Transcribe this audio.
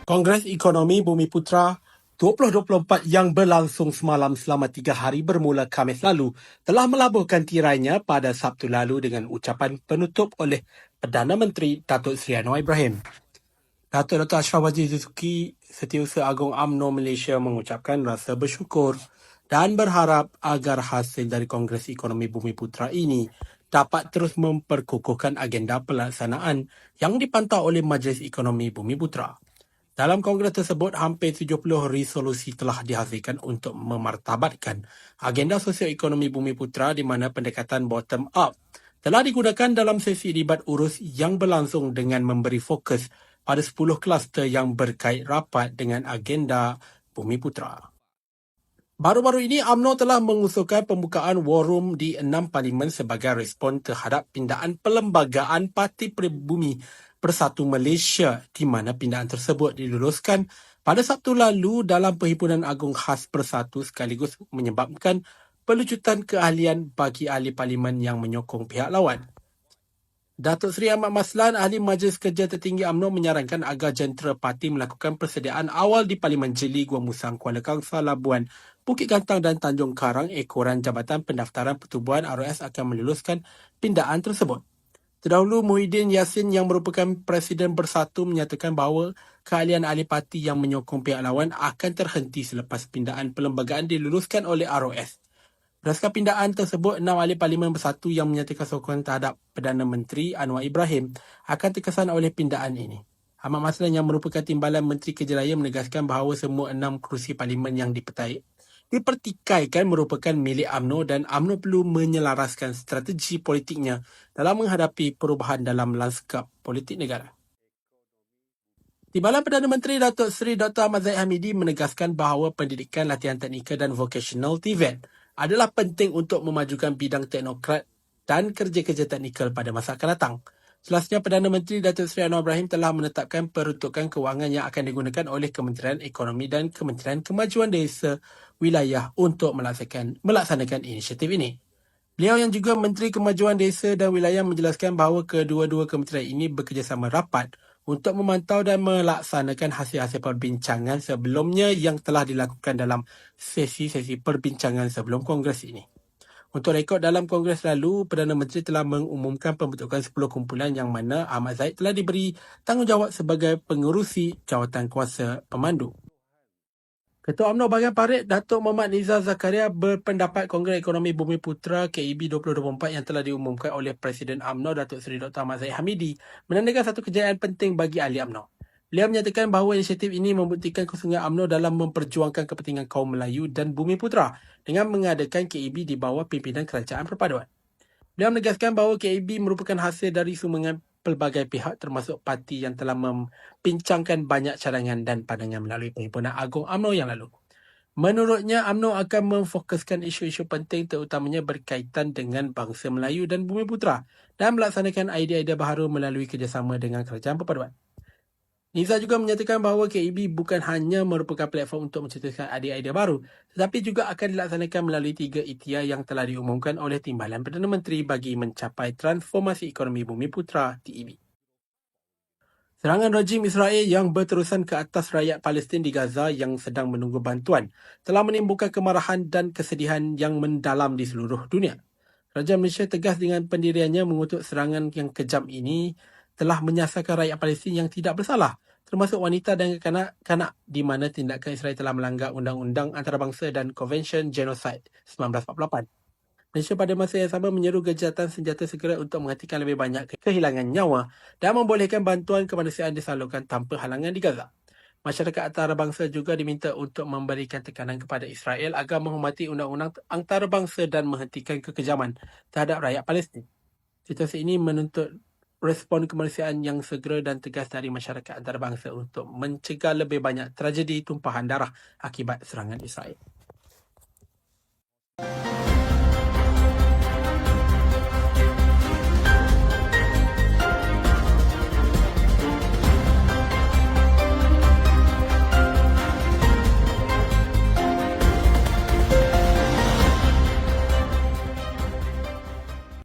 Kongres Ekonomi Bumiputra 2024 yang berlangsung semalam selama 3 hari bermula Khamis lalu telah melabuhkan tirainya pada Sabtu lalu dengan ucapan penutup oleh Perdana Menteri Datuk Seri Anwar Ibrahim. Datuk Dr. Ashraf Wajid Zuzuki, Setiausaha Agung UMNO Malaysia mengucapkan rasa bersyukur dan berharap agar hasil dari Kongres Ekonomi Bumiputra ini dapat terus memperkukuhkan agenda pelaksanaan yang dipantau oleh Majlis Ekonomi Bumiputra. Dalam kongres tersebut, hampir 70 resolusi telah dihasilkan untuk memartabatkan agenda sosioekonomi Bumiputra di mana pendekatan bottom-up telah digunakan dalam sesi debat urus yang berlangsung dengan memberi fokus pada 10 kluster yang berkait rapat dengan agenda Bumiputra. Baru-baru ini, UMNO telah mengusulkan pembukaan war room di 6 parlimen sebagai respon terhadap pindaan Perlembagaan Parti Pribumi Bersatu Malaysia di mana pindaan tersebut diluluskan pada Sabtu lalu dalam Perhimpunan Agung Khas Bersatu sekaligus menyebabkan pelucutan keahlian bagi ahli parlimen yang menyokong pihak lawan. Datuk Seri Ahmad Maslan, Ahli Majlis Kerja Tertinggi UMNO menyarankan agar jentera parti melakukan persediaan awal di Parlimen Jeli, Gua Musang, Kuala Kangsar, Labuan, Bukit Gantang dan Tanjung Karang. Ekoran Jabatan Pendaftaran Pertubuhan ROS akan meluluskan pindaan tersebut. Terdahulu, Muhyiddin Yassin yang merupakan Presiden Bersatu menyatakan bahawa keahlian ahli parti yang menyokong pihak lawan akan terhenti selepas pindaan perlembagaan diluluskan oleh ROS. Berdasarkan pindaan tersebut, 6 ahli Parlimen Bersatu yang menyatakan sokongan terhadap Perdana Menteri Anwar Ibrahim akan terkesan oleh pindaan ini. Ahmad Maslan yang merupakan Timbalan Menteri Kerja Raya menegaskan bahawa semua 6 kerusi Parlimen yang dipertikaikan merupakan milik UMNO dan UMNO perlu menyelaraskan strategi politiknya dalam menghadapi perubahan dalam lanskap politik negara. Timbalan Perdana Menteri Datuk Seri Dr. Ahmad Zahid Hamidi menegaskan bahawa pendidikan latihan teknikal dan vocational TVET adalah penting untuk memajukan bidang teknokrat dan kerja-kerja teknikal pada masa akan datang. Selasnya, Perdana Menteri Datuk Seri Anwar Ibrahim telah menetapkan peruntukan kewangan yang akan digunakan oleh Kementerian Ekonomi dan Kementerian Kemajuan Desa Wilayah untuk melaksanakan inisiatif ini. Beliau yang juga Menteri Kemajuan Desa dan Wilayah menjelaskan bahawa kedua-dua kementerian ini bekerjasama rapat untuk memantau dan melaksanakan hasil-hasil perbincangan sebelumnya yang telah dilakukan dalam sesi-sesi perbincangan sebelum Kongres ini. Untuk rekod dalam Kongres lalu, Perdana Menteri telah mengumumkan pembentukan 10 kumpulan yang mana Ahmad Zahid telah diberi tanggungjawab sebagai pengerusi jawatan kuasa pemandu. Ketua UMNO bahagian Parit, Datuk Muhammad Nizar Zakaria berpendapat Kongres Ekonomi Bumiputra KEB 2024 yang telah diumumkan oleh Presiden UMNO Datuk Seri Dr. Ahmad Zahid Hamidi menandakan satu kejayaan penting bagi ahli UMNO. Beliau menyatakan bahawa inisiatif ini membuktikan kesungguhan UMNO dalam memperjuangkan kepentingan kaum Melayu dan Bumiputra dengan mengadakan KEB di bawah pimpinan Kerajaan Perpaduan. Beliau menegaskan bahawa KEB merupakan hasil dari sumbangan pelbagai pihak termasuk parti yang telah membincangkan banyak cadangan dan pandangan melalui Perhimpunan Agung UMNO yang lalu. Menurutnya, UMNO akan memfokuskan isu-isu penting terutamanya berkaitan dengan bangsa Melayu dan Bumiputra dan melaksanakan idea-idea baharu melalui kerjasama dengan Kerajaan Perpaduan. Nizar juga menyatakan bahawa KEB bukan hanya merupakan platform untuk mencetuskan idea-idea baru, tetapi juga akan dilaksanakan melalui 3 ikhtiar yang telah diumumkan oleh Timbalan Perdana Menteri bagi mencapai transformasi ekonomi Bumiputra TEB. Serangan rejim Israel yang berterusan ke atas rakyat Palestin di Gaza yang sedang menunggu bantuan telah menimbulkan kemarahan dan kesedihan yang mendalam di seluruh dunia. Kerajaan Malaysia tegas dengan pendiriannya mengutuk serangan yang kejam ini telah menyasarkan rakyat Palestin yang tidak bersalah, termasuk wanita dan kanak-kanak di mana tindakan Israel telah melanggar Undang-Undang Antarabangsa dan Convention Genocide 1948. Malaysia pada masa yang sama menyeru gencatan senjata segera untuk menghentikan lebih banyak kehilangan nyawa dan membolehkan bantuan kemanusiaan disalurkan tanpa halangan di Gaza. Masyarakat antarabangsa juga diminta untuk memberikan tekanan kepada Israel agar menghormati undang-undang antarabangsa dan menghentikan kekejaman terhadap rakyat Palestin. Situasi ini menuntut respon kemanusiaan yang segera dan tegas dari masyarakat antarabangsa untuk mencegah lebih banyak tragedi tumpahan darah akibat serangan Israel.